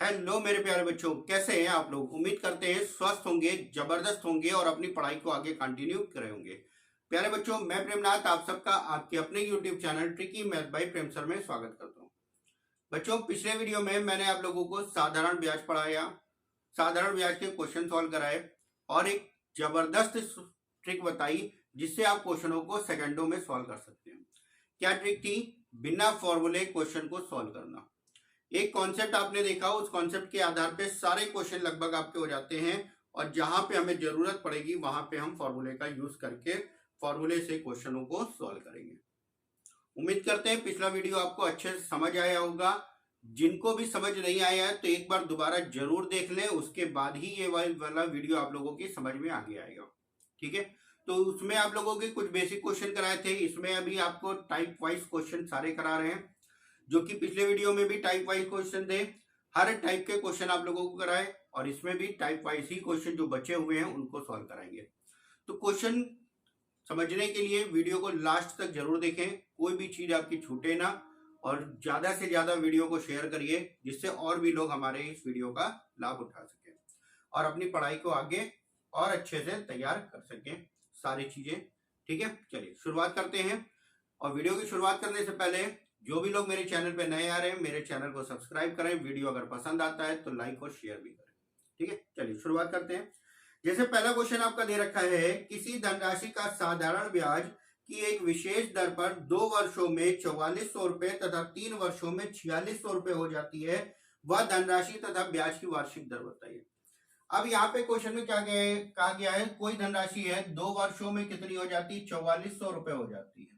Hello मेरे प्यारे बच्चों, कैसे हैं आप लोग। उम्मीद करते हैं स्वस्थ होंगे, जबरदस्त होंगे और अपनी पढ़ाई को आगे कंटिन्यू करे होंगे। प्यारे बच्चों, मैं प्रेमनाथ आप सबका आपके अपने YouTube channel tricky math bye प्रेम सर में स्वागत करता हूं। बच्चों, पिछले वीडियो में मैंने आप लोगों को साधारण ब्याज पढ़ाया, साधारण ब्याज के क्वेश्चन सॉल्व कराए और एक जबरदस्त ट्रिक बताई जिससे आप क्वेश्चनों को सेकंडों में सॉल्व कर सकते हैं। क्या ट्रिक थी? बिना फॉर्मूले क्वेश्चन को सॉल्व करना। एक कॉन्सेप्ट आपने देखा, उस कॉन्सेप्ट के आधार पे सारे क्वेश्चन लगभग आपके हो जाते हैं और जहां पे हमें जरूरत पड़ेगी वहां पे हम फॉर्मूले का यूज करके फॉर्मूले से क्वेश्चनों को सॉल्व करेंगे। उम्मीद करते हैं पिछला वीडियो आपको अच्छे से समझ आया होगा। जिनको भी समझ नहीं आया है तो एक बार दोबारा जरूर देख लें, उसके बाद ही ये वाला वीडियो आप लोगों की समझ में आगे आएगा। ठीक है, तो उसमें आप लोगों के कुछ बेसिक क्वेश्चन कराए थे, इसमें अभी आपको टाइप वाइज क्वेश्चन सारे करा रहे हैं, जो कि पिछले वीडियो में भी टाइप वाइज क्वेश्चन थे। हर टाइप के क्वेश्चन आप लोगों को कराए और इसमें भी टाइप वाइज ही क्वेश्चन जो बचे हुए हैं उनको सॉल्व कराएंगे। तो क्वेश्चन समझने के लिए वीडियो को लास्ट तक जरूर देखें, कोई भी चीज आपकी छूटे ना, और ज्यादा से ज्यादा वीडियो को शेयर करिए जिससे और भी लोग हमारे इस वीडियो का लाभ उठा सकें और अपनी पढ़ाई को आगे और अच्छे से तैयार कर सकें सारी चीजें। ठीक है, चलिए शुरुआत करते हैं। और वीडियो की शुरुआत करने से पहले जो भी लोग मेरे चैनल पे नए आ रहे हैं, मेरे चैनल को सब्सक्राइब करें, वीडियो अगर पसंद आता है तो लाइक और शेयर भी करें। ठीक है, चलिए शुरुआत करते हैं। जैसे पहला क्वेश्चन आपका दे रखा है, किसी धनराशि का साधारण ब्याज की एक विशेष दर पर 2 वर्षों में 4400 रुपए तथा 3 वर्षों में 4600 रुपए हो जाती है, वह धनराशि तथा ब्याज की वार्षिक दर बताइए। अब यहाँ पे क्वेश्चन में क्या कहा गया है, कोई धनराशि है 2 वर्षों में कितनी हो जाती है, 4400 रुपए हो जाती है,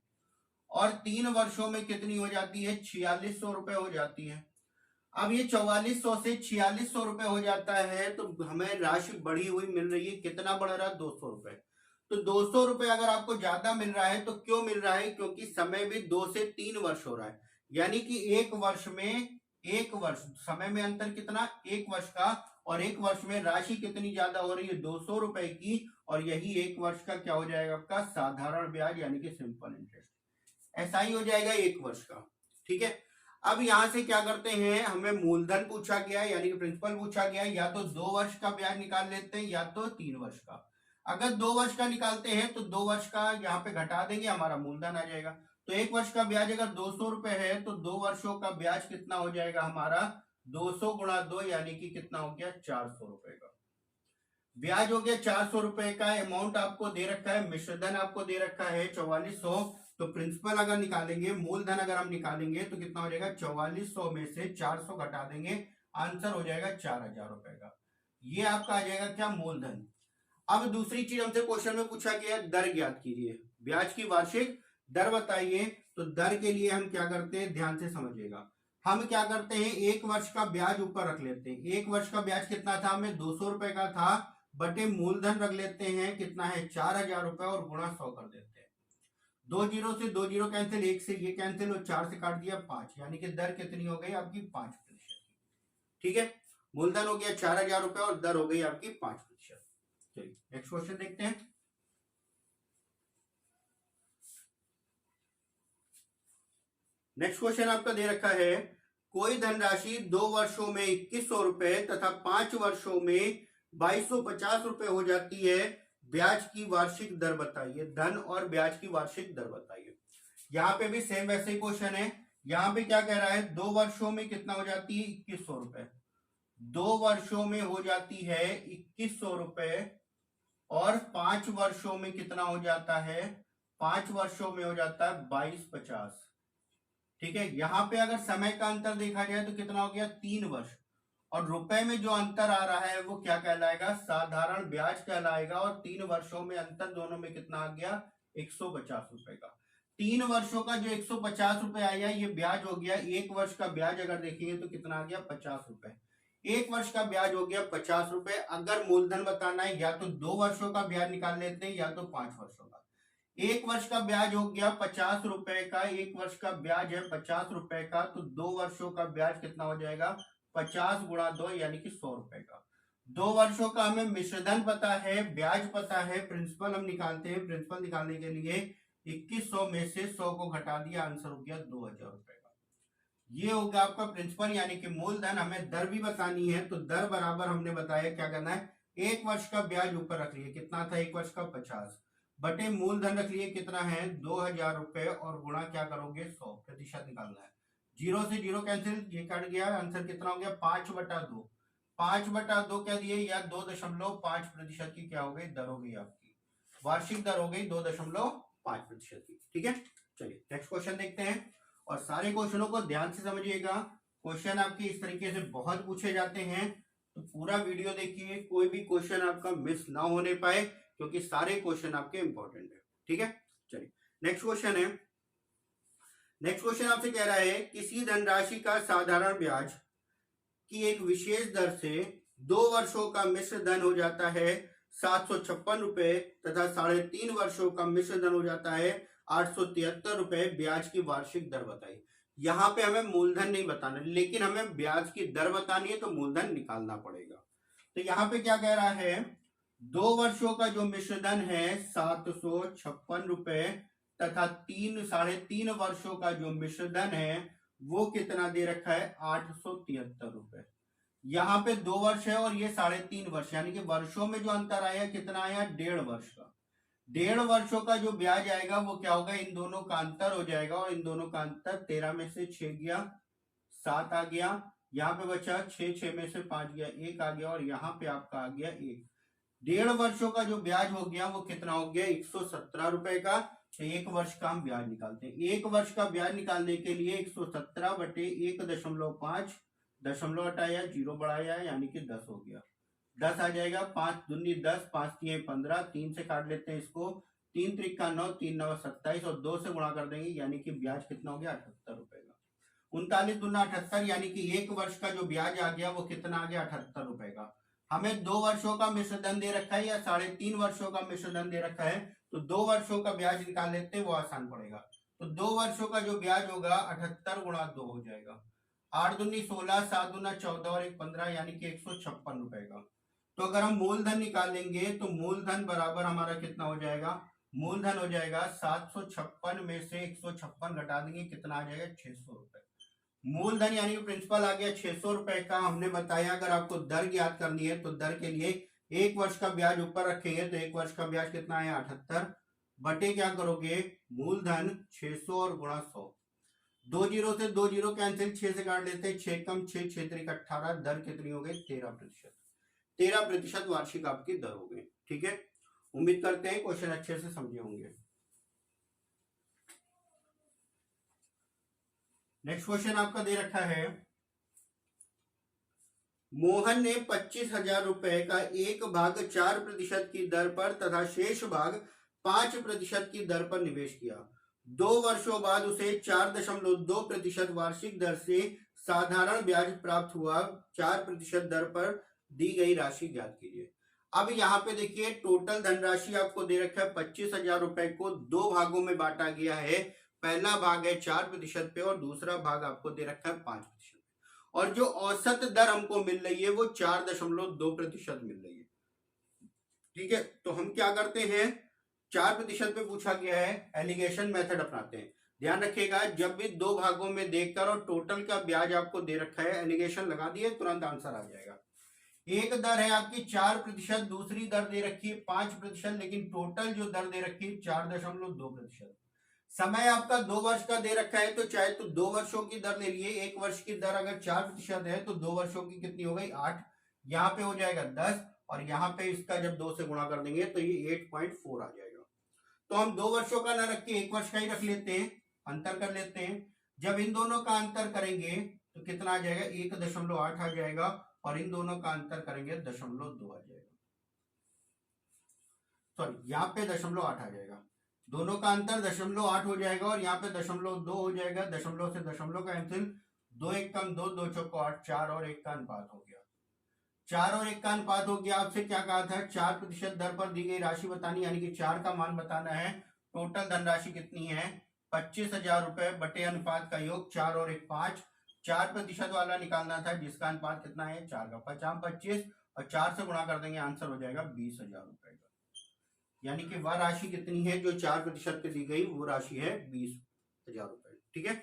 और 3 वर्षों में कितनी हो जाती है, 4600 रुपए हो जाती है। अब ये 4400 से 4600 रुपए हो जाता है तो हमें राशि बढ़ी हुई मिल रही है, कितना बढ़ रहा है, 200 रुपए। तो 200 रुपए अगर आपको ज्यादा मिल रहा है तो क्यों मिल रहा है, क्योंकि समय भी 2 से 3 वर्ष हो रहा है, यानी कि एक वर्ष में, एक वर्ष समय में अंतर कितना, एक वर्ष का, और एक वर्ष में राशि कितनी ज्यादा हो रही है, 200 रुपए की, और यही एक वर्ष का क्या हो जाएगा आपका साधारण ब्याज यानी कि सिंपल इंटरेस्ट, ऐसा ही हो जाएगा एक वर्ष का। ठीक है, अब यहां से क्या करते हैं, हमें मूलधन पूछा गया है यानी कि प्रिंसिपल पूछा गया है, या तो 2 वर्ष का ब्याज निकाल लेते हैं या तो 3 वर्ष का। अगर 2 वर्ष का निकालते हैं तो 2 वर्ष का यहाँ पे घटा देंगे, हमारा मूलधन आ जाएगा। तो एक वर्ष का ब्याज अगर 200 रुपए है तो 2 वर्षों का ब्याज कितना हो जाएगा हमारा, 200 गुणा 2 यानी कि कितना हो गया, 400 रुपए का ब्याज हो गया। 400 रुपए का अमाउंट आपको दे रखा है, मिश्रधन आपको दे रखा है 4400। तो प्रिंसिपल अगर निकालेंगे, मूलधन अगर हम निकालेंगे तो कितना हो जाएगा, 4400 में से 400 घटा देंगे, आंसर हो जाएगा 4000 रुपए का। ये आपका आ जाएगा क्या, मूलधन। अब दूसरी चीज हमसे क्वेश्चन में पूछा गया, दर ज्ञात कीजिए, ब्याज की वार्षिक दर बताइए। तो दर के लिए हम क्या करते हैं, ध्यान से समझिएगा। हम क्या करते हैं, एक वर्ष का ब्याज ऊपर रख लेते हैं। एक वर्ष का ब्याज कितना था, हमें 200 रुपए का था, बटे मूलधन रख लेते हैं कितना है, 4000 रुपए, और गुणा 100 कर देते हैं। 2 जीरो से 2 जीरो कैंसिल, 1 से ये कैंसिल, और 4 से काट दिया 5, यानी कि दर कितनी हो गई आपकी, 5%। ठीक है, मूलधन हो गया 4000 रुपए और दर हो गई आपकी 5%। चलिए नेक्स्ट क्वेश्चन देखते हैं। नेक्स्ट क्वेश्चन आपका दे रखा है, कोई धनराशि 2 वर्षों में 2100 रुपए तथा 5 वर्षों में 2250 रुपए हो जाती है, ब्याज की वार्षिक दर बताइए। धन और ब्याज की वार्षिक दर बताइए। यहाँ पे भी सेम वैसे ही क्वेश्चन है। यहाँ पे क्या कह रहा है, 2 वर्षों में कितना हो जाती है, 2100 रुपए, 2 वर्षों में हो जाती है 2100 रुपए, और 5 वर्षों में कितना हो जाता है, 5 वर्षों में हो जाता है 2250। ठीक है, यहां पे अगर समय का अंतर देखा जाए तो कितना हो गया, 3 वर्ष, और रुपए में जो अंतर आ रहा है वो क्या कहलाएगा, साधारण ब्याज कहलाएगा। और 3 वर्षों में अंतर दोनों में कितना आ गया, 150 रुपए का। 3 वर्षों का जो 150 रुपए आया ये ब्याज हो गया। एक वर्ष का ब्याज अगर देखेंगे तो कितना आ गया, 50 रुपए। एक वर्ष का ब्याज हो गया 50 रुपए। अगर मूलधन बताना है, या तो 2 वर्षों का ब्याज निकाल लेते हैं या तो 5 वर्षों का। एक वर्ष का ब्याज हो गया 50 रुपए का, एक वर्ष का ब्याज है 50 रुपए का, तो 2 वर्षों का ब्याज कितना हो जाएगा, 50 गुणा 2 यानी कि 100 रुपए का। 2 वर्षों का हमें मिश्रधन पता है, ब्याज पता है, प्रिंसिपल हम निकालते हैं। प्रिंसिपल निकालने के लिए 2100 में से 100 को घटा दिया, आंसर हो गया 2000 रुपए का। ये होगा आपका प्रिंसिपल यानी कि मूलधन। हमें दर भी बतानी है, तो दर बराबर हमने बताया क्या करना है, 1 वर्ष का ब्याज ऊपर रख लिए, कितना था 1 वर्ष का 50, बटे मूलधन रख लिए कितना है 2000 रुपए, और गुणा क्या करोगे 100% निकालना है। 0 से 0 कैंसिल, ये कट गया, आंसर कितना हो गया 5/2। 5/2 क्या दिए, या 2.5% की क्या हो गई दर हो गई आपकी, वार्षिक दर हो गई 2.5% की। ठीक है, चलिए नेक्स्ट क्वेश्चन देखते हैं, और सारे क्वेश्चनों को ध्यान से समझिएगा। क्वेश्चन आपके इस तरीके से बहुत पूछे जाते हैं, तो पूरा वीडियो देखिए, कोई भी क्वेश्चन आपका मिस ना होने पाए, क्योंकि सारे क्वेश्चन आपके इंपॉर्टेंट है। ठीक है, चलिए नेक्स्ट क्वेश्चन है। नेक्स्ट क्वेश्चन आपसे कह रहा है, किसी धनराशि का साधारण ब्याज की एक विशेष दर से 2 वर्षों का मिश्र धन हो जाता है 756 रुपए, तथा 3.5 वर्षों का मिश्र धन हो जाता है 873 रुपए, ब्याज की वार्षिक दर बताई। यहाँ पे हमें मूलधन नहीं बताना, लेकिन हमें ब्याज की दर बतानी है, तो मूलधन निकालना पड़ेगा। तो यहाँ पे क्या कह रहा है, 2 वर्षों का जो मिश्र धन है 756 रुपए, तथा 3.5 वर्षों का जो मिश्र धन है वो कितना दे रखा है 873 रुपए। यहाँ पे 2 वर्ष है और ये 3.5 वर्ष, यानी कि वर्षों में जो अंतर आया कितना आया 1.5 वर्ष का। 1.5 वर्षों का जो ब्याज आएगा वो क्या होगा, इन दोनों का अंतर हो जाएगा, और इन दोनों का अंतर 13 में से 6 गया 7 आ गया, यहाँ पे बचा 6 में से 5 गया 1 आ गया, और यहाँ पे आपका आ गया 1। 1.5 वर्षों का जो ब्याज हो गया वो कितना हो गया 117 रुपए का। 1 वर्ष का हम ब्याज निकालते हैं, 1 वर्ष का ब्याज निकालने के लिए 117 बटे 1.5, दशमलव हटाया 0 बढ़ाया, यानी कि 10 हो गया, 10 आ जाएगा, 5 दूनी 10, 5 तिये 15, 3 से काट लेते हैं इसको, 3 त्रिका 9, 3 9 27, और 2 से गुणा कर देंगे, यानी कि ब्याज कितना हो गया 78 रुपए का। 39 दूना 78, यानी कि 1 वर्ष का जो ब्याज आ गया वो कितना आ गया 78 रुपए का। हमें 2 वर्षों का मिश्र धन दे रखा है या 3.5 वर्षों का मिश्र धन दे रखा है, तो 2 वर्षों का ब्याज निकाल लेते हैं, वो आसान पड़ेगा। तो 2 वर्षों का जो ब्याज होगा 78 गुणा 2 हो जाएगा, 8 दूनी 16, 7 दूना 14 और 1 15, यानी कि 156 रुपए का। तो अगर हम मूलधन निकालेंगे तो मूलधन बराबर हमारा कितना हो जाएगा, मूलधन हो जाएगा 756 में से 156 घटा देंगे, कितना आ जाएगा 600 रुपए। मूलधन यानी कि प्रिंसिपल आ गया 600 रुपए का। हमने बताया अगर आपको दर ज्ञात करनी है तो दर के लिए 1 वर्ष का ब्याज ऊपर रखेंगे, तो 1 वर्ष का ब्याज कितना है 78 बटे क्या करोगे मूलधन 600 और गुणा 100। 2 जीरो से 2 जीरो कैंसिल, 6 से काट लेते हैं, 6 कम 6, 6 3 18, दर कितनी हो गई 13%। 13% वार्षिक आपकी दर हो गई। ठीक है, उम्मीद करते हैं क्वेश्चन अच्छे से समझे होंगे। नेक्स्ट क्वेश्चन आपका दे रखा है, मोहन ने 25,000 रुपए का 1/4% की दर पर तथा शेष भाग 5% की दर पर निवेश किया। 2 वर्षों बाद उसे 4.2% वार्षिक दर से साधारण ब्याज प्राप्त हुआ। 4% दर पर दी गई राशि ज्ञात कीजिए। अब यहाँ पे देखिए टोटल धनराशि आपको दे रखा है 25,000 रुपए को 2 भागों में बांटा गया है। पहला भाग है 4% पे और दूसरा भाग आपको दे रखा है 5%, और जो औसत दर हमको मिल रही है वो 4.2% मिल रही है। ठीक है, तो हम क्या करते हैं, 4% पे पूछा गया है, एलिगेशन मेथड अपनाते हैं। ध्यान रखिएगा जब भी 2 भागों में देखकर और टोटल का ब्याज आपको दे रखा है, एलिगेशन लगा दिए तुरंत आंसर आ जाएगा। एक दर है आपकी 4%, दूसरी दर दे रखी है 5%, लेकिन टोटल जो दर दे रखी है 4.2%। समय आपका 2 वर्ष का दे रखा है, तो चाहे तो 2 वर्षों की दर ले लिए। 1 वर्ष की दर अगर 4% है तो 2 वर्षों की कितनी हो गई 8, यहाँ पे हो जाएगा 10, और यहाँ पे इसका जब 2 से गुणा कर देंगे तो ये 8.4 आ जाएगा। तो हम 2 वर्षों का ना रख के 1 वर्ष का ही रख लेते हैं, अंतर कर लेते हैं। जब इन दोनों का अंतर करेंगे तो कितना आ जाएगा 1.8 आ जाएगा, और इन दोनों का अंतर करेंगे 0.2 आ जाएगा, सॉरी यहाँ पे 0.8 आ जाएगा। दोनों का अंतर 0.8 हो जाएगा, और यहाँ पे 0.2 हो जाएगा। दशमलव से दशमलव कैंसिल, 2 1 कम 2, 2 चौको 8, 4 और 1 का अनुपात हो गया। 4 और 1 का अनुपात हो गया। आपसे क्या कहा था 4% दर पर दी गई राशि बतानी, यानी कि 4 का मान बताना है। टोटल धनराशि कितनी है 25,000 रुपए बटे अनुपात का योग 4 और 1 5। 4% वाला निकालना था जिसका अनुपात कितना है 4 का 50 25, और 4 से गुणा कर देंगे आंसर हो जाएगा 20,000 रुपए का। यानी कि वह राशि कितनी है जो 4% पे दी गई, वो राशि है 20,000 रुपए। ठीक है,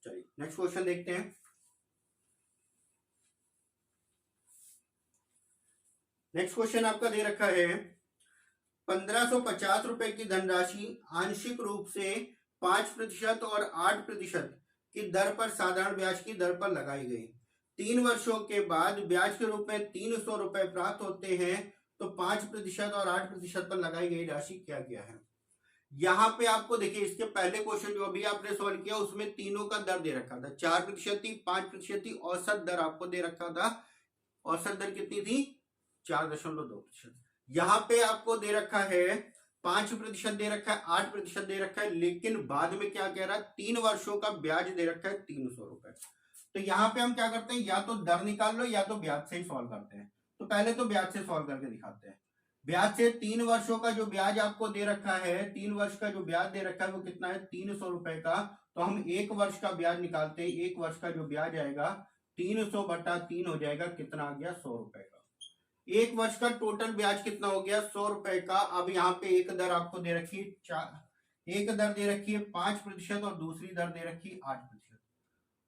चलिए नेक्स्ट क्वेश्चन देखते हैं। नेक्स्ट क्वेश्चन आपका दे रखा है 1550 रुपए की धनराशि आंशिक रूप से 5% और 8% की दर पर साधारण ब्याज की दर पर लगाई गई। 3 वर्षों के बाद ब्याज के रूप में 300 रुपए प्राप्त होते हैं, तो 5% और 8% पर लगाई गई राशि क्या क्या है। यहाँ पे आपको देखिए, इसके पहले क्वेश्चन जो अभी आपने सॉल्व किया उसमें तीनों का दर दे रखा था, 4% थी, 5% थी, औसत दर आपको दे रखा था। औसत दर कितनी थी? 4.2%। यहाँ पे आपको दे रखा है 5% दे रखा है, 8% दे रखा है, लेकिन बाद में क्या कह रहा है, 3 वर्षों का ब्याज दे रखा है 300 रुपए। तो यहाँ पे हम क्या करते हैं, या तो दर निकाल लो या तो ब्याज से ही सॉल्व करते हैं। तो पहले तो ब्याज से सॉल्व करके दिखाते हैं। ब्याज से 3 वर्षों का जो ब्याज आपको दे रखा है, 3 वर्ष का जो ब्याज दे रखा है वो कितना है, 300 रुपए का। तो हम 1 वर्ष का ब्याज निकालते हैं। 1 वर्ष का जो ब्याज आएगा 300/3 हो जाएगा, कितना आ गया, 100 रुपए का। 1 वर्ष का टोटल ब्याज कितना हो गया, 100 रुपए का। अब यहाँ पे एक दर आपको दे रखी है, एक दर दे रखी है 5% और दूसरी दर दे रखी है 8%।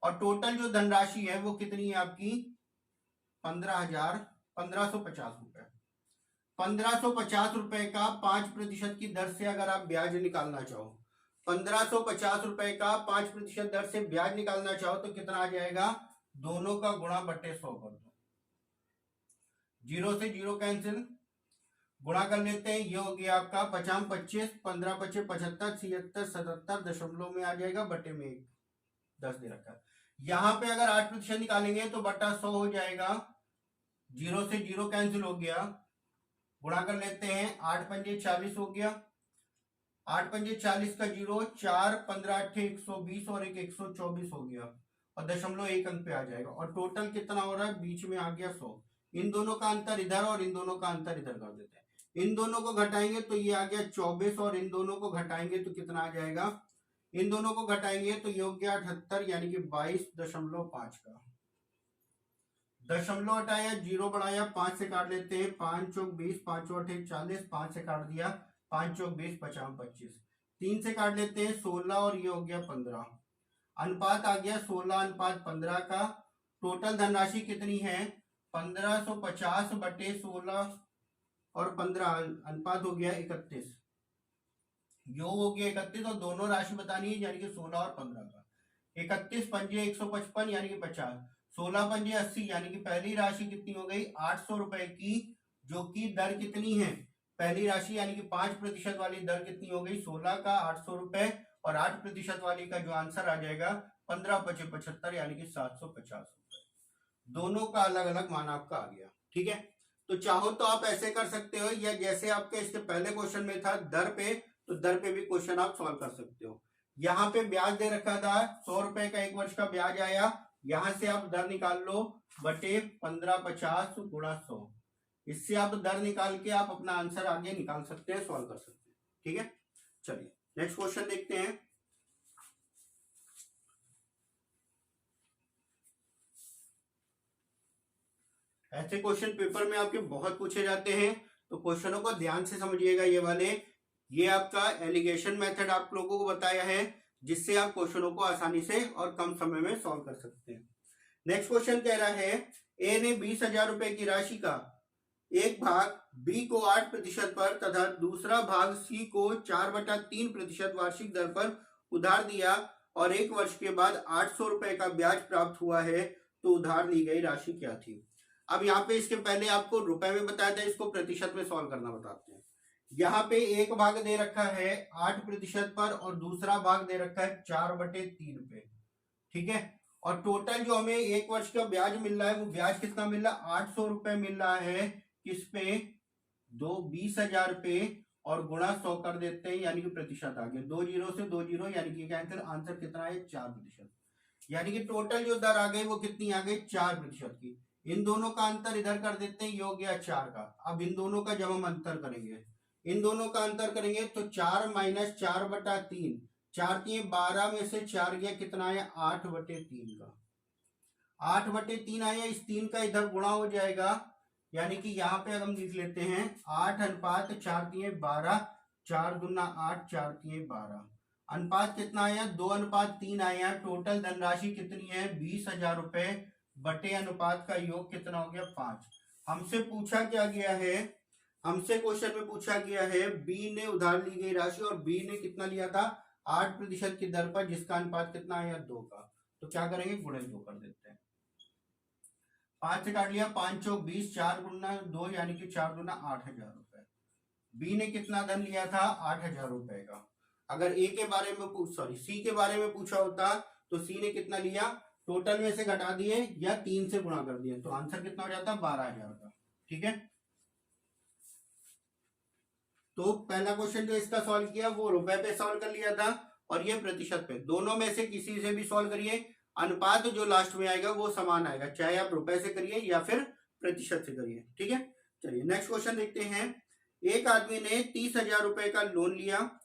और टोटल जो धनराशि है वो कितनी है आपकी, 1550 रुपए। 1550 रुपए का 5% की दर से अगर आप ब्याज निकालना चाहो, 1550 रुपए का 5% दर से ब्याज निकालना चाहो तो कितना आ जाएगा, दोनों का गुणा बटे 100 कर दो, 0 से 0 कैंसिल, गुणा कर लेते हैं। ये हो गया आपका 50 25, 15 25 75, 76 77 दशमलव में आ जाएगा, बटे में 10 दे रखा है। यहां पे अगर 8% निकालेंगे तो बटा 100 हो जाएगा, 0 से 0 कैंसिल हो गया, गुणा कर लेते हैं, 8 पंजे 40 हो गया, 8 पंजे 40 का 0, 4 15 8 120 और एक 124 हो गया, और दशमलव 1 अंक पे आ जाएगा। और टोटल कितना हो रहा है, बीच में आ गया 100। इन दोनों का अंतर इधर और इन दोनों का अंतर इधर कर देते हैं। इन दोनों को घटाएंगे तो ये आ गया 24, और इन दोनों को घटाएंगे तो कितना आ जाएगा, इन दोनों को घटाएंगे तो ये हो गया 78, यानी कि 22.5 का। दशमलव हटाया, 0 बढ़ाया, 5 से काट लेते हैं, 5 चौक 20, 5 चौक 40, 5 से काट दिया, 5 चौक 20, 50 25, 3 से काट लेते हैं 16, और ये हो गया 15। अनुपात आ गया 16:15 का। टोटल धनराशि कितनी है, 1550/16 और 15, अनुपात हो गया 31, योग हो गया 31, और दोनों राशि बतानी है, यानी कि 16 और 15 का। 31 पंजे 155, यानी कि 50, 16 पंजे 80, यानी कि पहली राशि कितनी हो गई, 800 रुपए की, जो कि दर कितनी है, पहली राशि यानी कि 5% वाली दर कितनी हो गई, 16 का 800 रुपए, और 8% वाली का जो आंसर आ जाएगा 15 पचे 75, यानी कि 750 रुपए। दोनों का अलग अलग मान आपका आ गया, ठीक है। तो चाहो तो आप ऐसे कर सकते हो, या जैसे आपके इसके पहले क्वेश्चन में था दर पे, तो दर पे भी क्वेश्चन आप सॉल्व कर सकते हो। यहाँ पे ब्याज दे रखा था 100 रुपए का, 1 वर्ष का ब्याज आया, यहां से आप दर निकाल लो, बटे 1550 गुणा 100, इससे आप दर निकाल के आप अपना आंसर आगे निकाल सकते हैं, सॉल्व कर सकते हैं, ठीक है। चलिए नेक्स्ट क्वेश्चन देखते हैं। ऐसे क्वेश्चन पेपर में आपके बहुत पूछे जाते हैं, तो क्वेश्चनों को ध्यान से समझिएगा। ये वाले, ये आपका एलिगेशन मेथड आप लोगों को बताया है, जिससे आप क्वेश्चनों को आसानी से और कम समय में सॉल्व कर सकते हैं। नेक्स्ट क्वेश्चन कह रहा है, ए ने 20,000 रुपए की राशि का एक भाग बी को 8% पर तथा दूसरा भाग सी को 4/3% वार्षिक दर पर उधार दिया, और 1 वर्ष के बाद 800 रुपए का ब्याज प्राप्त हुआ है, तो उधार ली गई राशि क्या थी। अब यहाँ पे इसके पहले आपको रुपए में बताया था, इसको प्रतिशत में सॉल्व करना बताते हैं। यहाँ पे एक भाग दे रखा है 8% पर, और दूसरा भाग दे रखा है 4/3 पे, ठीक है। और टोटल जो हमें 1 वर्ष का ब्याज मिल रहा है, वो ब्याज कितना मिल रहा है, 800 रुपए मिल रहा है, किस पे, 20,000 पे, और गुणा 100 कर देते हैं, यानी कि प्रतिशत आ गया, 2 0 से 2 0, यानी कि आंसर कितना है, 4%। यानी कि टोटल जो दर आ गई वो कितनी आ गई, 4% की। इन दोनों का अंतर इधर कर देते हैं, ये हो गया 4 का। अब इन दोनों का जब हम अंतर करेंगे, इन दोनों का अंतर करेंगे, तो 4 - 4/3, 4 3 12 में से 4 गया, कितना आया, 8/3 का। 8/3 आया, इस 3 का इधर गुणा हो जाएगा, यानी कि यहाँ पे हम लिख लेते हैं 8:4 4 3 12, 4 दूना 8, 4 3 12, अनुपात कितना आया, 2:3 आया। टोटल धनराशि कितनी है, 20,000 रुपए बटे अनुपात का योग कितना हो गया, 5। हमसे पूछा क्या गया है, हमसे क्वेश्चन में पूछा गया है बी ने उधार ली गई राशि और बी ने कितना लिया था, 8% की दर पर, जिसका अनुपात कितना आया, 2 का। तो क्या करेंगे, गुणे 2 कर देते हैं। 5 से काट लिया, 5 चौक 20, 4 गुना 2 यानी कि 4 गुना 8,000 रुपए। बी ने कितना धन लिया था, 8,000 रुपए का। अगर ए के बारे में सी के बारे में पूछा होता तो सी ने कितना लिया, टोटल में से घटा दिए या 3 से गुणा कर दिए, तो आंसर कितना हो जाता, 12,000 का। ठीक है, तो पहला क्वेश्चन जो इसका सॉल्व किया वो रुपए पे सॉल्व कर लिया था और ये प्रतिशत पे। दोनों में से किसी से भी सॉल्व करिए, अनुपात जो लास्ट में आएगा वो समान आएगा, चाहे आप रुपए से करिए या फिर प्रतिशत से करिए। ठीक है, चलिए नेक्स्ट क्वेश्चन देखते हैं। एक आदमी ने 30,000 रुपए का लोन लिया,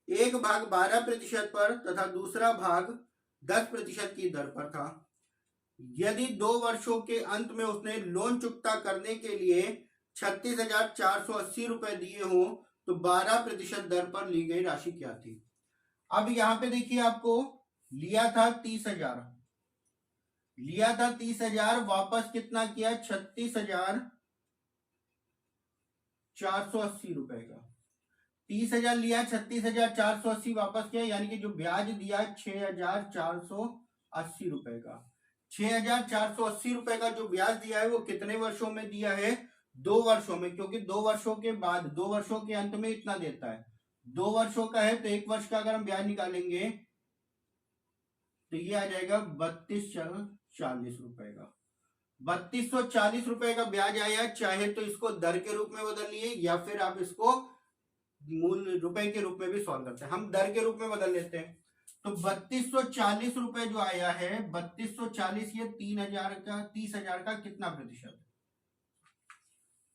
एक भाग 12% पर तथा दूसरा भाग 10% की दर पर था। यदि 2 वर्षों के अंत में उसने लोन चुकता करने के लिए 36,480 रुपए दिए हों तो 12% दर पर ली गई राशि क्या थी। अब यहां पे देखिए, आपको लिया था 30,000, लिया था 30,000, वापस कितना किया, 36,480 रुपए का। 30,000 लिया, 36,480 वापस किया, यानी कि जो ब्याज दिया 6,480 रुपए का। 6,480 रुपए का जो ब्याज दिया है वो कितने वर्षों में दिया है, 2 वर्षों में, क्योंकि 2 वर्षों के बाद 2 वर्षों के अंत में इतना देता है। 2 वर्षों का है तो 1 वर्ष का अगर हम ब्याज निकालेंगे तो ये आ जाएगा 3240 रुपए का। 3240 रुपए का ब्याज आया। चाहे तो इसको दर के रूप में बदलिए या फिर आप इसको मूल रुपए के रूप में भी सॉल्व करते हैं। हम दर के रूप में बदल लेते हैं। तो 3240 रुपए जो आया है, 3240 ये 30,000 का कितना प्रतिशत,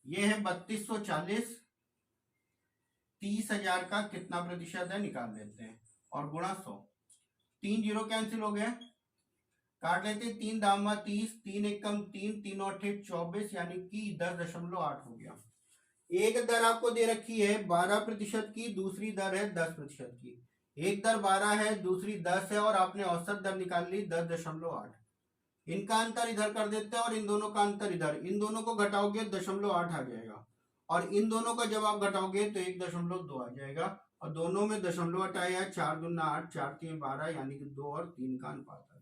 ये है 3240, 30,000 का कितना प्रतिशत है निकाल लेते हैं और गुणा 100। 3 जीरो कैंसिल हो गए, काट लेते, 3 दामा 30, 3 एकम 3, 3 और 24, यानी कि 10.8 हो गया। एक दर आपको दे रखी है 12% की, दूसरी दर है 10% की। एक दर 12 है, दूसरी 10 है और आपने औसत दर निकाल ली 10.8। इनका अंतर इधर कर देते हैं और इन दोनों का अंतर इधर, इन दोनों को घटाओगे 0.8 आ जाएगा और इन दोनों का जब आप घटाओगे तो 1.2 आ जाएगा और दोनों में 0.8 आया, 4 दूना 8, 4 3 12, यानी कि 2 और 3 का अनुपात आ गया।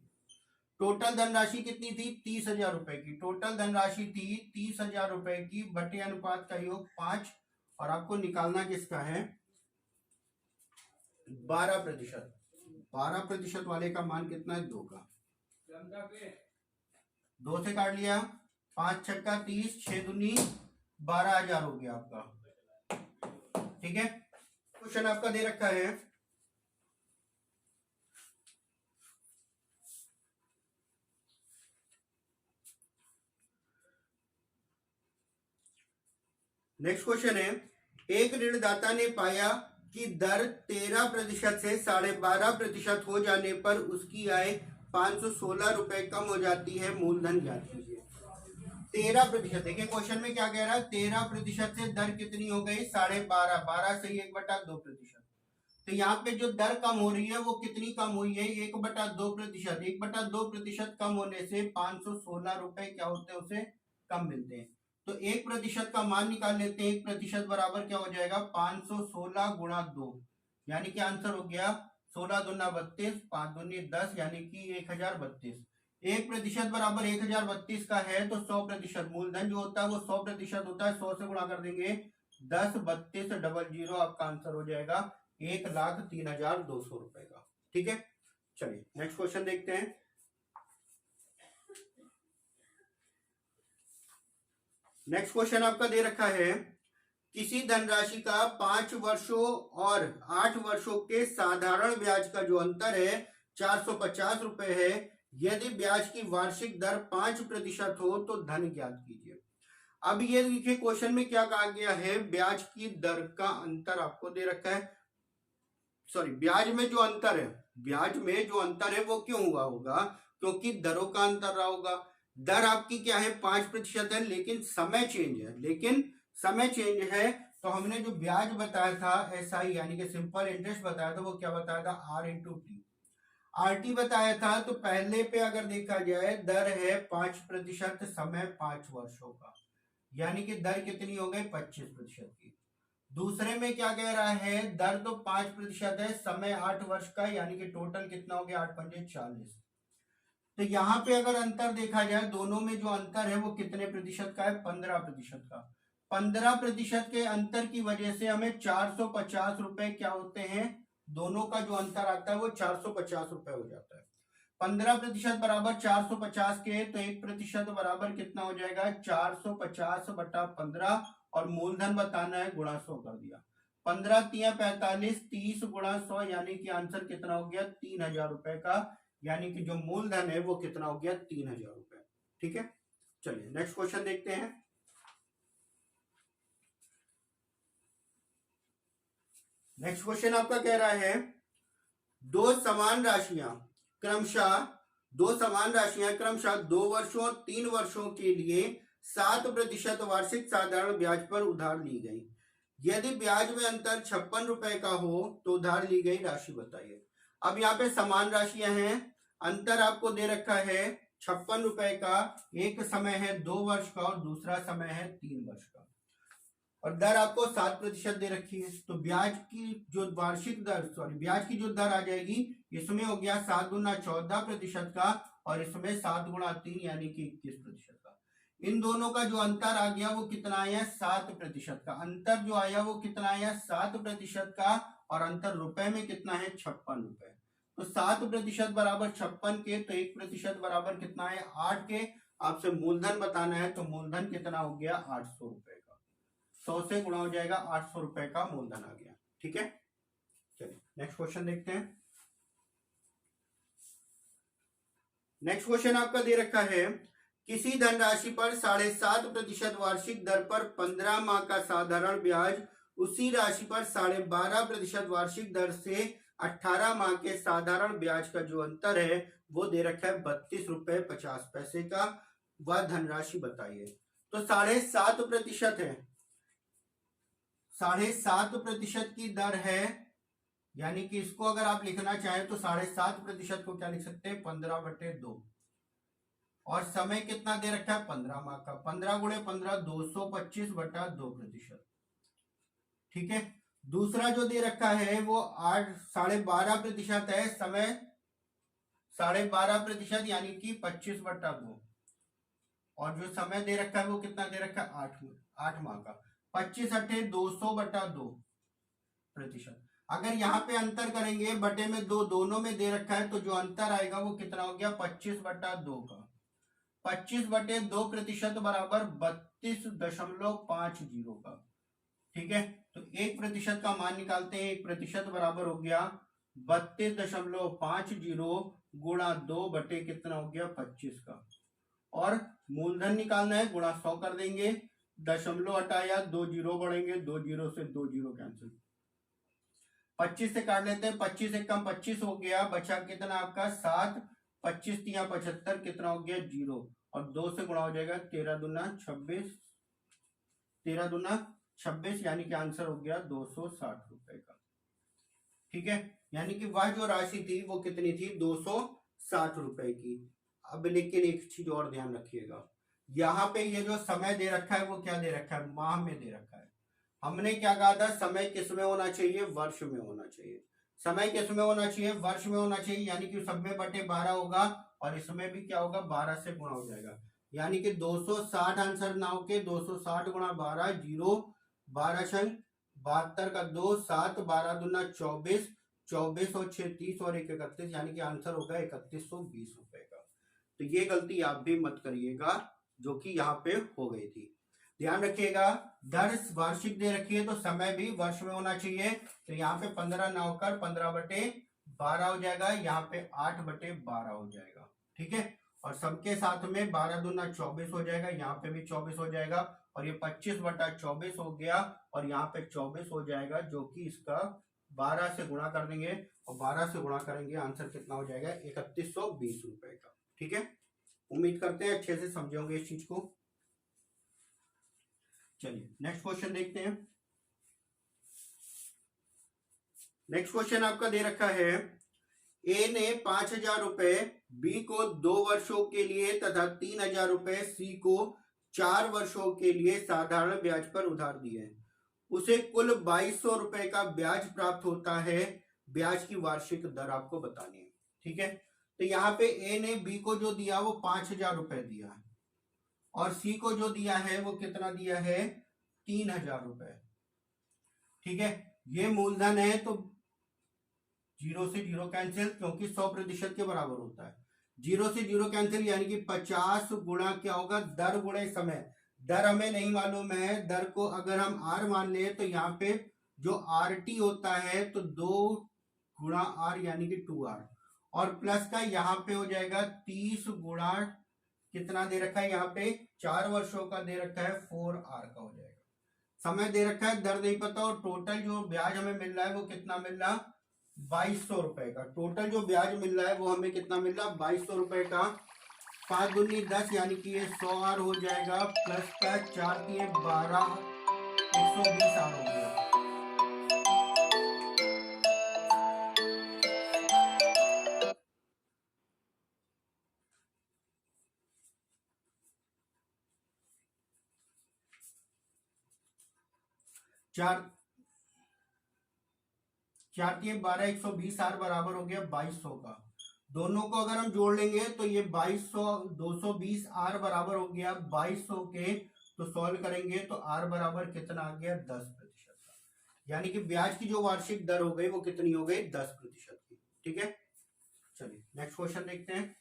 टोटल धनराशि कितनी थी, 30,000 रुपए की। टोटल धनराशि थी 30,000 रुपए की बटे अनुपात का योग 5 और आपको निकालना किसका है, 12%। 12% वाले का मान कितना है, 2 का। 2 से काट लिया, 5 छक्का 30, 6 दूनी 12,000 हो गया आपका। ठीक है, क्वेश्चन आपका दे रखा है नेक्स्ट क्वेश्चन है, एक ऋणदाता ने पाया कि दर 13% से 12.5% हो जाने पर उसकी आय 516 रुपए कम हो जाती है, मूलधन ज्ञात कीजिए। 13%, देखिए क्वेश्चन में क्या कह रहा है, 13% से दर कितनी हो गई, 12.5, 12 से 1/2%। तो यहाँ पे जो दर कम हो रही है वो कितनी कम हुई है, 1/2%। 1/2% कम होने से 516 रुपए क्या होते हैं, उसे कम मिलते हैं। तो 1% का मान निकाल लेते हैं। 1% बराबर क्या हो जाएगा, 516 गुणा 2, यानी कि आंसर हो गया 16 दूना 32, 5 दूनी 10, यानी कि 1032। 1% बराबर 1032 का है तो 100%, मूलधन जो होता है वो 100% होता है। 100 से गुणा कर देंगे 10 32 00, आपका आंसर हो जाएगा 1,03,200 रुपए का। ठीक है, चलिए नेक्स्ट क्वेश्चन देखते हैं। नेक्स्ट क्वेश्चन आपका दे रखा है, किसी धनराशि का 5 वर्षों और 8 वर्षों के साधारण ब्याज का जो अंतर है 450 रुपए है। यदि ब्याज की वार्षिक दर 5% हो तो धन ज्ञात कीजिए। अब ये देखिए क्वेश्चन में क्या कहा गया है, ब्याज की दर का अंतर आपको दे रखा है, सॉरी ब्याज में जो अंतर है, ब्याज में जो अंतर है वो क्यों हुआ होगा, क्योंकि दरों का अंतर रहा होगा। दर आपकी क्या है, 5% है, लेकिन समय चेंज है, तो हमने जो ब्याज बताया था SI यानी कि सिंपल इंटरेस्ट बताया था वो क्या बताया था R इंटू टी। RT बताया था तो पहले पे अगर देखा जाए दर है 5%, समय 5 वर्षों का, यानी कि दर कितनी हो गई 25% की। दूसरे में क्या कह रहा है, दर तो 5% है, समय 8 वर्ष का, यानी कि टोटल कितना हो गया 8 पंजे 40। तो यहाँ पे अगर अंतर देखा जाए दोनों में जो अंतर है वो कितने प्रतिशत का है, 15% का। 15% के अंतर की वजह से हमें 450 रुपए क्या होते हैं, दोनों का जो अंतर आता है वो 450 रुपए हो जाता है। 15% बराबर 450 के, तो 1% बराबर कितना हो जाएगा 450 बटा 15, और मूलधन बताना है, गुणा 100 कर दिया। 15 तिया 45, 30 गुणा 100, यानी कि आंसर कितना हो गया 3000 रुपए का, यानी कि जो मूलधन है वो कितना हो गया 3000 रुपए। ठीक है, चलिए नेक्स्ट क्वेश्चन देखते हैं। नेक्स्ट क्वेश्चन आपका कह रहा है दो समान राशियां क्रमशः 2 वर्षों और 3 वर्षों के लिए 7% वार्षिक साधारण ब्याज पर उधार ली गई। यदि ब्याज में अंतर 56 रुपए का हो तो उधार ली गई राशि बताइए। अब यहाँ पे समान राशियां हैं, अंतर आपको दे रखा है 56 रुपए का, एक समय है 2 वर्ष का और दूसरा समय है 3 वर्ष का, और दर आपको 7% दे रखी है। तो ब्याज की जो वार्षिक दर ब्याज की जो दर आ जाएगी, इसमें हो गया 7 गुना 14% का, और इसमें 7 गुणा 3 यानी कि 21% का। इन दोनों का जो अंतर आ गया वो कितना आया 7% का। अंतर जो आया वो कितना आया 7% का, और अंतर रुपए में कितना है 56 रुपए। तो 7% बराबर 56 के, तो 1% बराबर कितना है 8 के। आपसे मूलधन बताना है, तो मूलधन कितना हो गया 800 रुपए का। 100 से गुणा हो जाएगा, 800 रुपए का मूलधन आ गया। ठीक है, चलिए नेक्स्ट क्वेश्चन देखते हैं। नेक्स्ट क्वेश्चन आपका दे रखा है किसी धनराशि पर 7.5% वार्षिक दर पर 15 माह का साधारण ब्याज उसी राशि पर 12.5% वार्षिक दर से 18 माह के साधारण ब्याज का जो अंतर है वो दे रखा है 32 रुपए 50 पैसे का। वह धनराशि बताइए। तो 7.5% है, 7.5% की दर है, यानी कि इसको अगर आप लिखना चाहें तो 7.5% को क्या लिख सकते हैं 15/2, और समय कितना दे रखा है 15 माह का। 15 गुणे 15 225/2%। ठीक है, दूसरा जो दे रखा है वो 12.5% है, समय 12.5% यानी कि 25/2, और जो समय दे रखा है वो कितना दे रखा है 8 माह का। 25 अट्ठे 200/2%। अगर यहाँ पे अंतर करेंगे बटे में 2 दोनों में दे रखा है, तो जो अंतर आएगा वो कितना हो गया 25/2 का। 25/2% बराबर 32.50 का। ठीक है, तो 1% का मान निकालते हैं। 1% बराबर हो गया 32.50 गुणा 2 बटे कितना हो गया 25 का, और मूलधन निकालना है, गुणा 100 कर देंगे। दशमलव हटाया, 2 जीरो बढ़ेंगे, 2 जीरो से 2 जीरो कैंसिल, 25 से काट लेते हैं। 25 एक कम 25 हो गया, बचा कितना आपका 7, 25 तिया 75, कितना हो गया 0, और 2 से गुणा हो जाएगा 13 दूना 26, 13 दूना 26, यानी कि आंसर हो गया 260 रुपए का। ठीक है, यानी कि वह जो राशि थी वो कितनी थी 260 रुपए की। अब लेकिन एक चीज और ध्यान रखिएगा, यहाँ पे ये जो समय दे रखा है वो क्या दे रखा है, माह में दे रखा है। हमने क्या कहा था, समय किस में होना चाहिए, वर्ष में होना चाहिए। समय किस में होना चाहिए, वर्ष में होना चाहिए, यानी कि 90/12 होगा, और इसमें भी क्या होगा 12 से गुणा हो जाएगा, यानी कि 260 आंसर ना होके 260 गुणा 12, 0, 12 छंग 72 का 2, 7, 12 दूना 24, 24 और 6 30, और 1 31, यानी कि आंसर होगा 3120 रुपए का। तो ये गलती आप भी मत करिएगा जो कि यहाँ पे हो गई थी। ध्यान रखिएगा, दर वार्षिक दे रखी है तो समय भी वर्ष में होना चाहिए। तो यहाँ पे 15 ना होकर 15/12 हो जाएगा, यहाँ पे 8/12 हो जाएगा। ठीक है, और सबके साथ में 12 दूना 24 हो जाएगा, यहाँ पे भी 24 हो जाएगा, और ये 25/24 हो गया, और यहाँ पे 24 हो जाएगा, जो कि इसका 12 से गुणा कर देंगे, और 12 से गुणा करेंगे, आंसर कितना हो जाएगा 3120 रुपए का। ठीक है, उम्मीद करते हैं अच्छे से समझे होंगे इस चीज को। चलिए नेक्स्ट क्वेश्चन देखते हैं। नेक्स्ट क्वेश्चन आपका दे रखा है, ए ने 5,000 रुपए बी को 2 वर्षों के लिए तथा 3,000 रुपए सी को 4 वर्षों के लिए साधारण ब्याज पर उधार दिए। उसे कुल 2,200 रुपए का ब्याज प्राप्त होता है। ब्याज की वार्षिक दर आपको बतानी है। ठीक है, तो यहाँ पे ए ने बी को जो दिया वो 5,000 रुपए दिया और सी को जो दिया है वो कितना दिया है, 3,000 रुपए। ठीक है, ये मूलधन है तो 0 से 0 कैंसिल, क्योंकि 100% के बराबर होता है। 0 से 0 कैंसिल, यानी कि 50 गुणा क्या होगा, दर गुणे समय। दर हमें नहीं मालूम है, दर को अगर हम आर मान ले तो यहाँ पे जो आर टी होता है तो 2 गुणा आर यानी कि 2R, और प्लस का यहाँ पे हो जाएगा 30 गुणा कितना दे रखा है, यहाँ पे 4 वर्षों का दे रखा है 4R का हो जाएगा। समय दे रखा है, दर नहीं पता, और टोटल जो ब्याज हमें मिल रहा है वो कितना मिल रहा, 2,200 रुपए का। टोटल जो ब्याज मिल रहा है वो हमें कितना मिल रहा, 2,200 रुपए का। 5 दूनी 10 यानी कि ये 100R हो जाएगा, प्लस का 4 दिए 12, 120R हो गया। चार 12, 120R बराबर हो गया 2,200 का। दोनों को अगर हम जोड़ लेंगे तो ये 2,200, 220R बराबर हो गया 2,200 के। तो सॉल्व करेंगे तो R बराबर कितना आ गया, 10% का। यानी कि ब्याज की जो वार्षिक दर हो गई वो कितनी हो गई, 10% की। ठीक है, चलिए नेक्स्ट क्वेश्चन देखते हैं।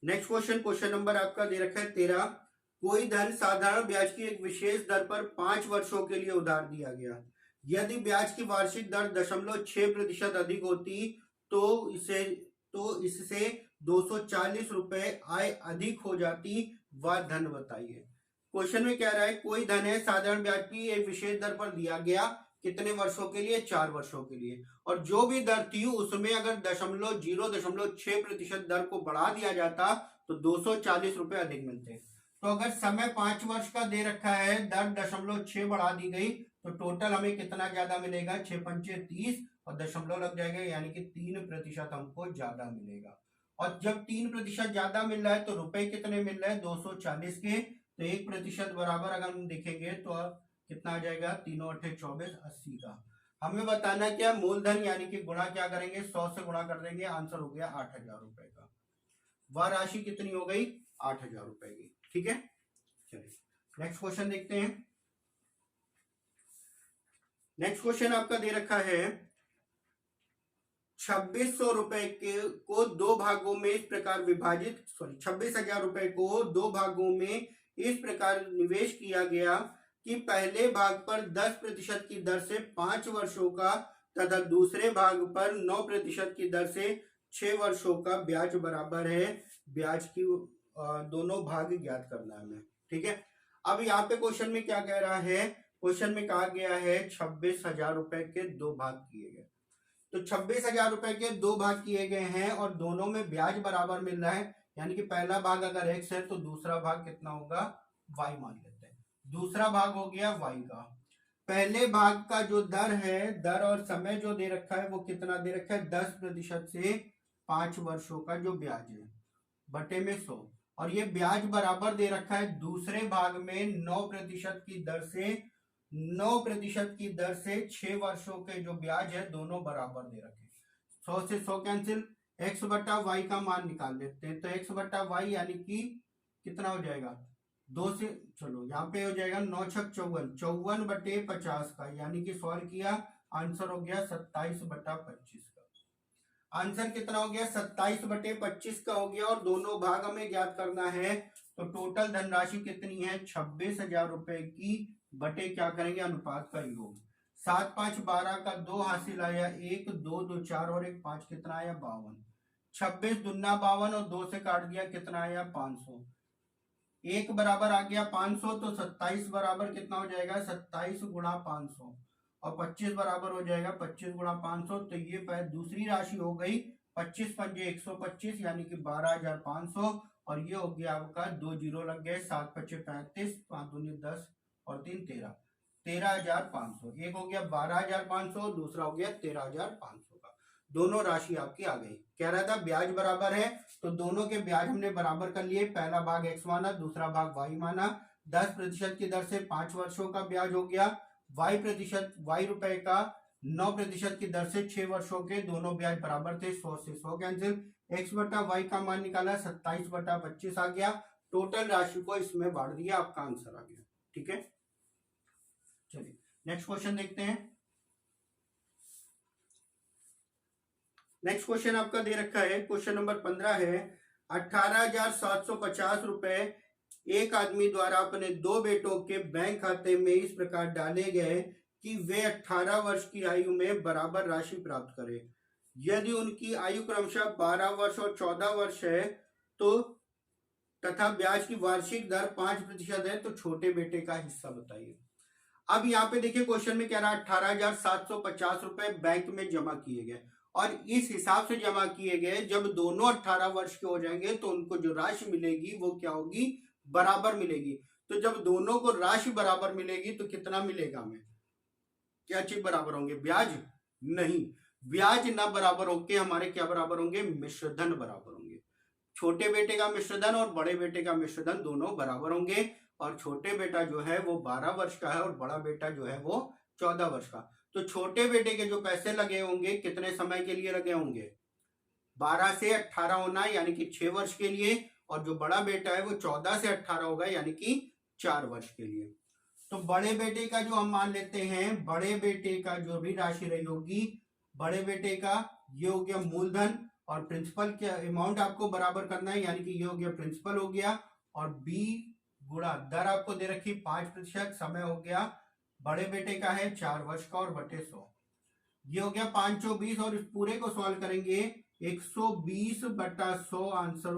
नेक्स्ट क्वेश्चन, क्वेश्चन नंबर आपका दे रखा है 13। कोई धन साधारण ब्याज की एक विशेष दर पर 5 वर्षों के लिए उधार दिया गया। यदि ब्याज की वार्षिक दर 0.6% अधिक होती तो इससे 240 रुपए आय अधिक हो जाती। वह धन बताइए। क्वेश्चन में क्या रहा है, कोई धन है साधारण ब्याज की एक विशेष दर पर दिया गया, कितने वर्षों के लिए, 4 वर्षों के लिए, और जो भी दर थी उसमें अगर 0.06% दर को बढ़ा दिया जाता तो 240 रुपए अधिक मिलते। तो अगर समय 5 वर्ष का दे रखा है, दर 0.6 बढ़ा दी गई तो टोटल हमें कितना ज्यादा मिलेगा, 6 पंचे 30 और दशमलव लग जाएगा, यानी कि 3% हमको ज्यादा मिलेगा। और जब 3% ज्यादा मिल रहा है तो रुपए कितने मिल रहे हैं, 240 के। तो 1% बराबर अगर हम देखेंगे तो कितना आ जाएगा, 3 8 24, 80 का। हमें बताना क्या, मूलधन यानी कि गुणा क्या करेंगे, 100 से गुणा कर देंगे, आंसर हो गया 8,000 रुपए का। वह राशि कितनी हो गई, 8,000 रुपए की। ठीक है, चलिए नेक्स्ट क्वेश्चन देखते हैं। नेक्स्ट क्वेश्चन आपका दे रखा है, 2,600 रुपए को 2 भागों में इस प्रकार विभाजित, 26,000 रुपए को 2 भागों में इस प्रकार निवेश किया गया कि पहले भाग पर 10% की दर से 5 वर्षों का तथा दूसरे भाग पर 9% की दर से 6 वर्षों का ब्याज बराबर है। ब्याज की दोनों भाग ज्ञात करना है हमें। ठीक है, अब यहाँ पे क्वेश्चन में क्या कह रहा है, क्वेश्चन में कहा गया है 26,000 रुपए के 2 भाग किए गए। तो 26,000 रुपए के 2 भाग किए गए हैं और दोनों में ब्याज बराबर मिल रहा है, यानी कि पहला भाग अगर x है तो दूसरा भाग कितना होगा, y मान लेते हैं। दूसरा भाग हो गया y का। पहले भाग का जो दर है, दर और समय जो दे रखा है वो कितना दे रखा है, 10% से 5 वर्षों का जो ब्याज है बटे में 100, और ये ब्याज बराबर दे रखा है दूसरे भाग में 9% की दर से 9% की दर से 6 वर्षों के जो ब्याज है दोनों बराबर दे रखे। 100 से 100 कैंसिल, x बटा वाई का मान निकाल लेते हैं। तो x बटा वाई यानी कि कितना हो जाएगा, 2 से, चलो यहाँ पे हो जाएगा 9 छक 54, 54 बटे 50 का, यानी कि सॉल्व किया, आंसर हो गया 27 बटा 25 का। आंसर कितना हो गया, 27 बटे 25 का हो गया, और दोनों भाग हमें ज्ञात करना है। तो टोटल धनराशि कितनी है, 26,000 रुपए की बटे क्या करेंगे, अनुपात का योग। 7 5 12 का 2 हासिल आया, 1 2 2 4 और 1 5, कितना आया, 52। 26 दूना 52 और 2 से काट दिया, कितना आया, 500। 1 बराबर आ गया 500, तो 27 बराबर कितना हो जाएगा, 27 गुणा 500, और 25 बराबर हो जाएगा 25 गुणा 500। तो ये दूसरी राशि हो गई 25 पंजे 125, यानी कि 12,500, और ये हो गया आपका 2 जीरो लग गए, 7 पच्चे 35, 5 दूनी 10 और 3 13, 13,500, एक हो गया 12,500, दूसरा हो गया 13,500 का। दोनों राशि आपकी आ गई। कह रहा था ब्याज बराबर है, तो दोनों के ब्याज हमने बराबर कर लिए। पहला भाग x माना, दूसरा भाग y माना। 10% की दर से 5 वर्षों का ब्याज हो गया। y रुपए का 9% की दर से 6 वर्षों के, दोनों ब्याज बराबर थे, 100 से 100 कैंसिल। x बटा y का मान निकाला, 27/25 आ गया। टोटल राशि को इसमें बांट दिया, आपका आंसर आ गया। ठीक है, चलिए नेक्स्ट क्वेश्चन देखते हैं। नेक्स्ट क्वेश्चन आपका दे रखा है, क्वेश्चन नंबर 15 है। 18,750 रुपए एक आदमी द्वारा अपने 2 बेटों के बैंक खाते में इस प्रकार डाले गए कि वे 18 वर्ष की आयु में बराबर राशि प्राप्त करें। यदि उनकी आयु क्रमशः 12 वर्ष और 14 वर्ष है तो तथा ब्याज की वार्षिक दर 5% है, तो छोटे बेटे का हिस्सा बताइए। अब यहाँ पे देखिए क्वेश्चन में कह रहा है 18,750 रुपए बैंक में जमा किए गए, और इस हिसाब से जमा किए गए, जब दोनों 18 वर्ष के हो जाएंगे तो उनको जो राशि मिलेगी वो क्या होगी, बराबर मिलेगी। तो जब दोनों को राशि बराबर मिलेगी तो कितना मिलेगा हमें, क्या चीज बराबर होंगे, ब्याज नहीं, ब्याज ना बराबर होके हमारे क्या बराबर होंगे, मिश्रधन बराबर होंगे। छोटे बेटे का मिश्रधन और बड़े बेटे का मिश्रधन दोनों बराबर होंगे, और छोटे बेटा जो है वो 12 वर्ष का है और बड़ा बेटा जो है वो 14 वर्ष का। तो छोटे बेटे के जो पैसे लगे होंगे कितने समय के लिए लगे होंगे, 12 से 18 होना यानी कि 6 वर्ष के लिए, और जो बड़ा बेटा है वो 14 से 18 होगा यानी कि 4 वर्ष के लिए। तो बड़े बेटे का जो हम मान लेते हैं, बड़े बेटे का जो भी राशि रही होगी, बड़े बेटे का ये हो गया मूलधन, और प्रिंसिपल के अमाउंट आपको बराबर करना है, यानी कि ये हो गया प्रिंसिपल हो गया, और बी गुणा दर आपको दे रखी 5%, समय हो गया बड़े बेटे का है 4 वर्ष का, और बटे 100, ये हो गया 520, और इस पूरे को सॉल्व करेंगे 120/100 आंसर,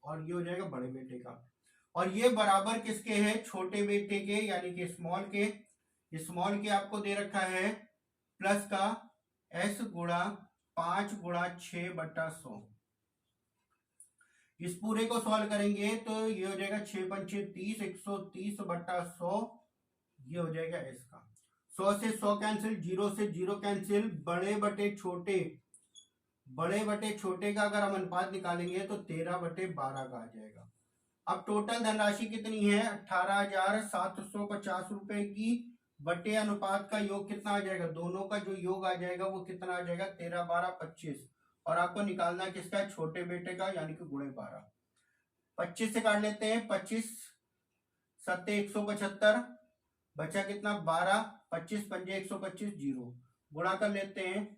और ये हो जाएगा बड़े बेटे का। और ये बराबर किसके है, छोटे बेटे के, यानी कि स्मॉल के। स्मॉल के आपको दे रखा है प्लस का s गुणा 5 गुणा 6/100। इस पूरे को सॉल्व करेंगे तो ये हो जाएगा 6×5 30, 130/100, ये हो जाएगा s का। 100 से 100 कैंसिल, 0 से 0 कैंसिल, बड़े बटे छोटे का अगर हम अनुपात निकालेंगे तो 13/12 का आ जाएगा। अब टोटल धनराशि कितनी है, 18,750 रुपए की, बटे अनुपात का योग कितना आ जाएगा, दोनों का जो योग आ जाएगा वो कितना आ जाएगा, 13, 12, 25, और आपको निकालना किसका, छोटे बेटे का, यानी कि गुणे 12। 25 से काट लेते हैं, 25 सत्ते 175, बचा कितना 12, 25 पंजे 125, 0 गुणा कर लेते हैं,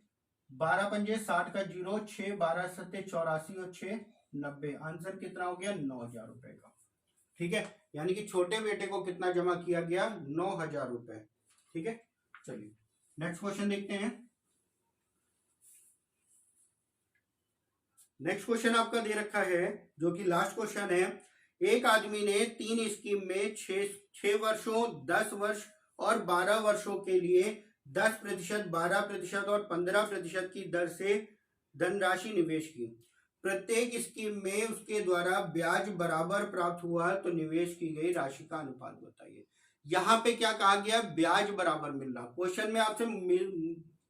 12 पंजे 60 का 0, 6 12 सत्ते 84 और 6 90, आंसर कितना हो गया, 9,000 रुपए का। ठीक है, यानी कि छोटे बेटे को कितना जमा किया गया, 9,000 रुपए। ठीक है, चलिए नेक्स्ट क्वेश्चन देखते हैं। नेक्स्ट क्वेश्चन आपका दे रखा है जो कि लास्ट क्वेश्चन है। एक आदमी ने 3 स्कीम में 6 वर्षों, 10 वर्ष और 12 वर्षों के लिए 10%, 12% और 15% की दर से धनराशि निवेश की। प्रत्येक स्कीम में उसके द्वारा ब्याज बराबर प्राप्त हुआ, तो निवेश की गई राशि का अनुपात बताइए। यहाँ पे क्या कहा गया, ब्याज बराबर मिल रहा। क्वेश्चन में आपसे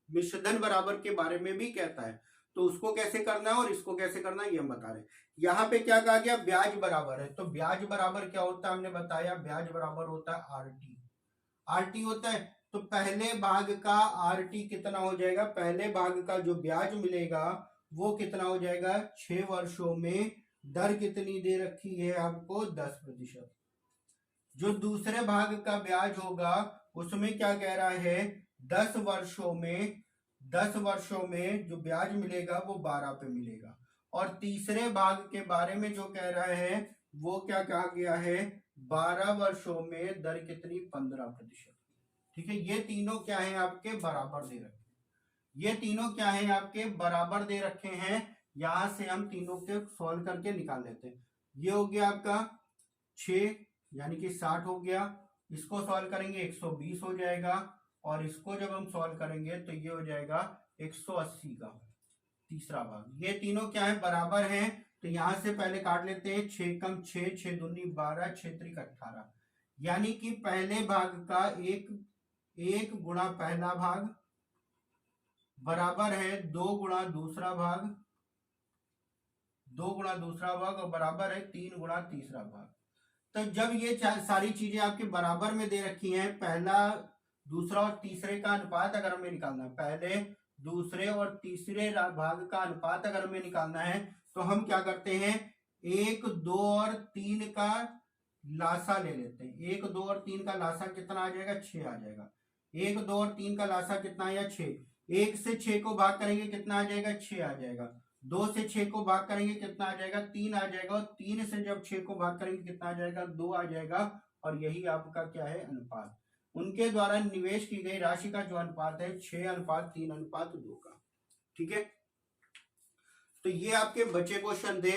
मिश्रधन बराबर के बारे में भी कहता है, तो उसको कैसे करना है और इसको कैसे करना है ये हम बता रहे हैं। यहाँ पे क्या कहा गया, ब्याज बराबर है, तो ब्याज बराबर क्या होता है, हमने बताया ब्याज बराबर होता है आरटी होता है। तो पहले भाग का आरटी कितना हो जाएगा, पहले भाग का जो ब्याज मिलेगा वो कितना हो जाएगा, 6 वर्षों में दर कितनी दे रखी है आपको, 10%। जो दूसरे भाग का ब्याज होगा उसमें क्या कह रहा है, 10 वर्षों में जो ब्याज मिलेगा वो 12 पे मिलेगा। और तीसरे भाग के बारे में जो कह रहा है वो क्या कहा गया है, 12 वर्षों में दर कितनी, 15%। ठीक है, ये तीनों क्या है आपके बराबर दे रखे, ये तीनों क्या है आपके बराबर दे रखे हैं। यहां से हम तीनों के सॉल्व करके निकाल लेते हैं। ये हो गया आपका 6 यानी कि 60 हो गया, इसको सॉल्व करेंगे 120 हो जाएगा, और इसको जब हम सॉल्व करेंगे तो ये हो जाएगा 180 का तीसरा भाग। ये तीनों क्या है, बराबर हैं, तो यहां से पहले काट लेते हैं, 6 कम 6, 6 दूनी 12, 6 त्रिक 18, यानी कि पहले भाग का 1 1 गुणा पहला भाग बराबर है 2 गुणा दूसरा भाग, 2 गुणा दूसरा भाग और बराबर है 3 गुणा तीसरा भाग। तो जब ये सारी चीजें आपके बराबर में दे रखी हैं, पहला दूसरा और तीसरे का अनुपात अगर हमें निकालना है, पहले दूसरे और तीसरे भाग का अनुपात अगर हमें निकालना है, तो हम क्या करते हैं, 1, 2 और 3 का लासा ले लेते हैं। 1, 2 और 3 का लासा कितना आ जाएगा, 6 आ जाएगा। 1, 2 और 3 का लासा कितना आया, 6। 1 से 6 को भाग करेंगे कितना आ जाएगा, 6 आ जाएगा। 2 से 6 को भाग करेंगे कितना आ जाएगा, 3 आ जाएगा। और 3 से जब 6 को भाग करेंगे कितना आ जाएगा, 2 आ जाएगा। और यही आपका क्या है, अनुपात। उनके द्वारा निवेश की गई राशि का जो अनुपात है 6:3:2 का। ठीक है, तो ये आपके बचे क्वेश्चन थे।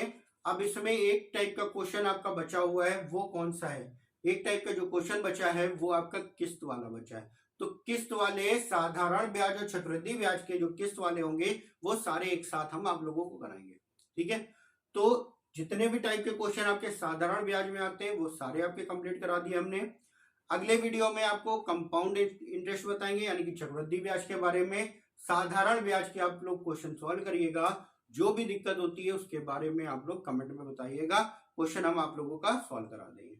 अब इसमें एक टाइप का क्वेश्चन आपका बचा हुआ है, वो कौन सा है, एक टाइप का जो क्वेश्चन बचा है वो आपका किस्त वाला बचा है। तो किस्त वाले साधारण ब्याज और चक्रवृद्धि ब्याज के जो किस्त वाले होंगे वो सारे एक साथ हम आप लोगों को कराएंगे। ठीक है, तो जितने भी टाइप के क्वेश्चन आपके साधारण ब्याज में आते हैं वो सारे आपके कंप्लीट करा दिए हमने। अगले वीडियो में आपको कंपाउंड इंटरेस्ट बताएंगे, यानी कि चक्रवृद्धि ब्याज के बारे में। साधारण ब्याज के आप लोग क्वेश्चन सॉल्व करिएगा, जो भी दिक्कत होती है उसके बारे में आप लोग कमेंट में बताइएगा, क्वेश्चन हम आप लोगों का सॉल्व करा देंगे।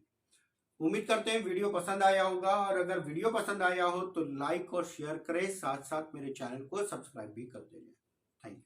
उम्मीद करते हैं वीडियो पसंद आया होगा, और अगर वीडियो पसंद आया हो तो लाइक और शेयर करें, साथ साथ मेरे चैनल को सब्सक्राइब भी कर दें। Thank you.